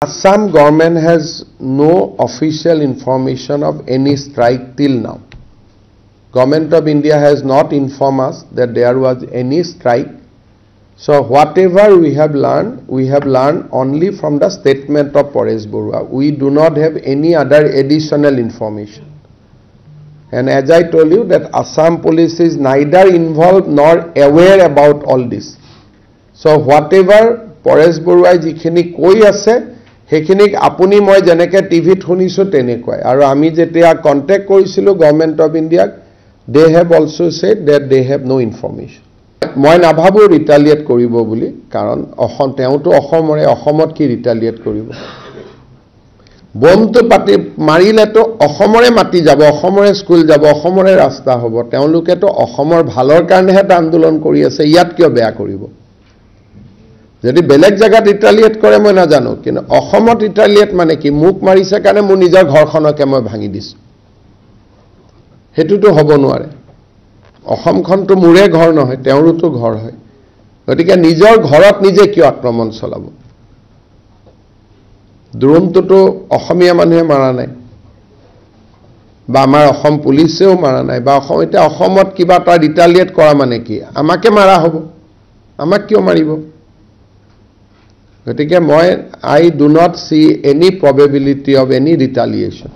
Assam government has no official information of any strike till now. Government of India has not informed us that there was any strike. So whatever we have learned only from the statement of Paresh Barua. We do not have any other additional information. And as I told you that Assam police is neither involved nor aware about all this. So whatever Paresh Barua jikhini koi ase, hekinik apuni moi jeneke TV thunisu tenekoi. Aru ami jetia contact korisilu Government of India, they have also said that they have no information. মই নাভাবো ৰিটালিয়েট কৰিব বুলি কাৰণ অসম তেউটো অসমৰে অসমত কি ৰিটালিয়েট কৰিব বমটো পাতি মাৰিলেতো অসমৰে মাটি যাব অসমৰে স্কুল যাব অসমৰে ৰাস্তা হ'ব তেওলোকেতো অসমৰ ভালৰ কাৰণেহে আন্দোলন কৰি আছে ইয়াত কিয় বেয়া কৰিব যদি বেলেগ জায়গাত ৰিটালিয়েট কৰে মই নাজানো কিন্তু অসমত ৰিটালিয়েট মানে কি মুখ মাৰিছে কাৰণে মোৰ নিজৰ ঘৰখনকে মই ভাঙি দিছো হেতুটো হ'ব নোৱাৰে অসমখনটো মুৰে ঘৰ নহয় তেওৰুটো ঘৰ হয় গতিকে নিজৰ ঘৰত নিজে কি আক্ৰমণ চলাব দ্ৰোণটো অসমীয়া মানুহে মাৰা নাই বা আমাৰ অসম পুলিচেও মাৰা নাই বা অসম এটা অসমত কিবা এটা ৰিটালিয়েট কৰা মানে কি আমাকে মাৰা হ'ব আমাক কিয় মাৰিব গতিকে মই I do not see any probability of any retaliation